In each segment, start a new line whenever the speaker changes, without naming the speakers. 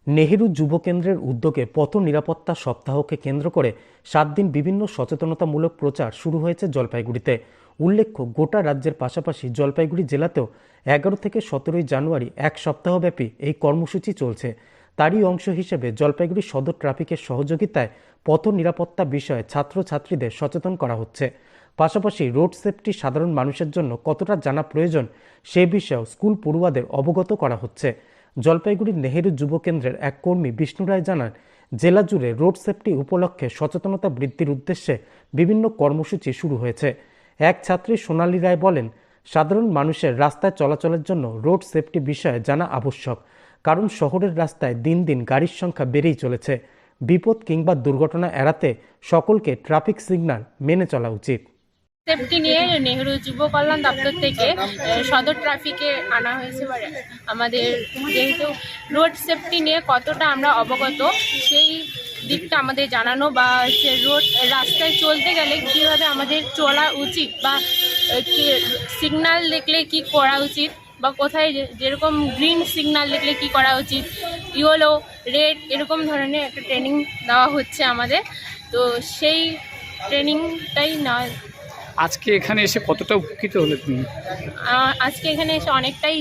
নেহেরু যুব কেন্দ্রের উদ্যোগে পথ নিরাপত্তা সপ্তাহকে কেন্দ্র করে 7 দিন বিভিন্ন সচেতনতামূলক প্রচার শুরু হয়েছে জলপাইগুড়িতে। উল্লেখ্য, গোটা রাজ্যের পাশাপাশি জলপাইগুড়ি জেলাতেও 11 থেকে 17 জানুয়ারি এক সপ্তাহব্যাপী এই কর্মসূচি চলছে। তারই অংশ হিসেবে জলপাইগুড়ি সদর ট্রাফিকের সহযোগিতায় পথ নিরাপত্তা বিষয়ে ছাত্রছাত্রীদের সচেতন করা হচ্ছে। পাশাপাশি রোড সেফটি সাধারণ মানুষের জন্য কতটা জানা প্রয়োজন সে বিষয়েও স্কুল পড়ুয়াদের অবগত করা হচ্ছে। জলপাইগুড়ির নেহেরু যুব কেন্দ্রের এক কর্মী বিষ্ণু রায় জানান, জেলা জুড়ে রোড সেফটি উপলক্ষে সচেতনতা বৃদ্ধির উদ্দেশ্যে বিভিন্ন কর্মসূচি শুরু হয়েছে। এক ছাত্রী সোনালী রায় বলেন, সাধারণ মানুষের রাস্তায় চলাচলের জন্য রোড সেফটি বিষয়ে জানা আবশ্যক, কারণ শহরের রাস্তায় দিন দিন গাড়ির সংখ্যা বেড়েই চলেছে। বিপদ কিংবা দুর্ঘটনা এড়াতে সকলকে ট্রাফিক সিগন্যাল মেনে চলা উচিত।
সেফটি নিয়ে নেহেরু যুব কল্যাণ দপ্তর থেকে সদর ট্রাফিকে আনা হয়েছে। আমাদের যেহেতু রোড সেফটি নিয়ে কতটা আমরা অবগত সেই দিকটা আমাদের জানানো, বা সে রোড রাস্তায় চলতে গেলে কীভাবে আমাদের চলা উচিত, বা সিগন্যাল দেখলে কি করা উচিত, বা কোথায় যেরকম গ্রিন সিগন্যাল দেখলে কি করা উচিত, ইয়েলো, রেড, এরকম ধরনের একটা ট্রেনিং দেওয়া হচ্ছে আমাদের। তো সেই ট্রেনিংটাই নেওয়া।
আজকে এখানে এসে কতটা উপকৃত হলে তুমি?
আজকে এখানে এসে অনেকটাই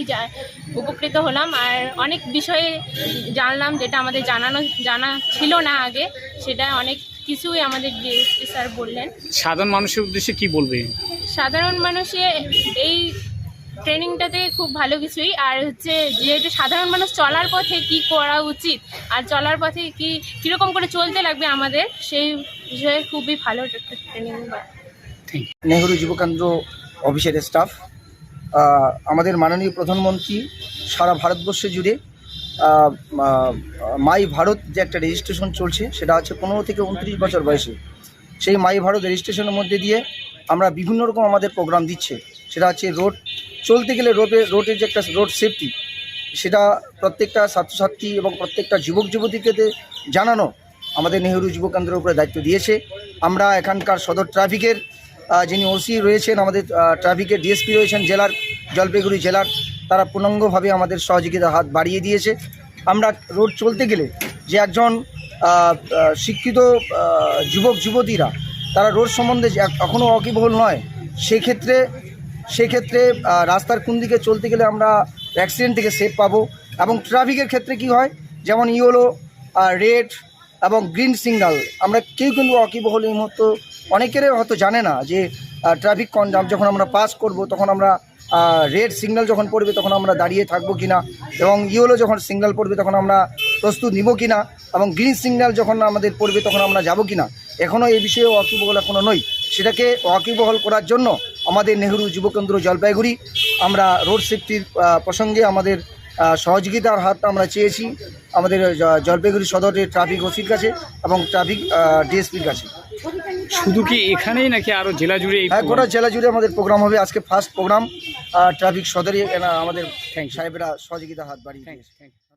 উপকৃত হলাম, আর অনেক বিষয়ে জানলাম যেটা আমাদের জানা ছিল না আগে। সেটা অনেক কিছুই আমাদের ডিএসপি স্যার বললেন।
সাধারণ মানুষের উদ্দেশ্যে কি বলবে? সাধারণ
মানুষে এই ট্রেনিংটাতে খুব ভালো কিছুই, আর হচ্ছে যেহেতু সাধারণ মানুষ চলার পথে কি করা উচিত আর চলার পথে কীরকম করে চলতে লাগবে আমাদের, সেই বিষয়ে খুবই ভালো ট্রেনিং।
নেহেরু যুব কেন্দ্র অফিসের স্টাফ, আমাদের মাননীয় প্রধানমন্ত্রী সারা ভারতবর্ষে জুড়ে মাই ভারত যে একটা রেজিস্ট্রেশন চলছে, সেটা হচ্ছে 15 থেকে 29 বছর বয়সে। সেই মাই ভারত রেজিস্ট্রেশনের মধ্যে দিয়ে আমরা বিভিন্ন রকম আমাদের প্রোগ্রাম দিচ্ছে। সেটা হচ্ছে রোড চলতে গেলে রোডের যে একটা রোড সেফটি, সেটা প্রত্যেকটা ছাত্রছাত্রী এবং প্রত্যেকটা যুবক যুবতীকে জানানো আমাদের নেহেরু যুব কেন্দ্রের উপরে দায়িত্ব দিয়েছে। আমরা এখানকার সদর ট্রাফিকের যিনি ওসি রয়েছেন, আমাদের ট্রাফিকের ডিএসপি রয়েছেন জেলার, জলপাইগুড়ি জেলার, তারা পূর্ণাঙ্গভাবে আমাদের সহযোগিতার হাত বাড়িয়ে দিয়েছে। আমরা রোড চলতে গেলে যে একজন শিক্ষিত যুবক যুবতীরা তারা রোড সম্বন্ধে এখনও ওয়াকিবহল নয়, সেক্ষেত্রে রাস্তার কোন দিকে চলতে গেলে আমরা অ্যাক্সিডেন্ট থেকে সেফ পাবো। এবং ট্রাফিকের ক্ষেত্রে কি হয়, যেমন ইয়েলো, রেড এবং গ্রিন সিগন্যাল, আমরা কেউ কিন্তু ওয়াকিবহল এই মুহূর্তে অনেকেরই হয়তো জানে না যে ট্রাফিক যখন আমরা পাস করব তখন আমরা রেড সিগন্যাল যখন পড়বে তখন আমরা দাঁড়িয়ে থাকবো কিনা, এবং ইয়েলো যখন সিগন্যাল পড়বে তখন আমরা প্রস্তুত নিব কিনা, এবং গ্রিন সিগন্যাল যখন আমাদের পড়বে তখন আমরা যাব কিনা। এখনও এই বিষয়ে ওয়াকিবহল এখনও নই। সেটাকে ওয়াকিবহল করার জন্য আমাদের নেহেরু যুবকেন্দ্র জলপাইগুড়ি আমরা রোড সেফটির প্রসঙ্গে আমাদের সহযোগিতার হাত আমরা চেয়েছি আমাদের জলপাইগুড়ি সদরের ট্রাফিক ওসির কাছে এবং ট্রাফিক ডিএসপির কাছে।
শুধু কি এখানেই নাকি আরও জেলা জুড়ে?
হ্যাঁ, গোটা জেলা জুড়ে আমাদের প্রোগ্রাম হবে। আজকে ফার্স্ট প্রোগ্রাম ট্রাফিক সদরে আমাদের সাহেবেরা সহযোগিতার হাত বাড়িয়ে দিয়েছে।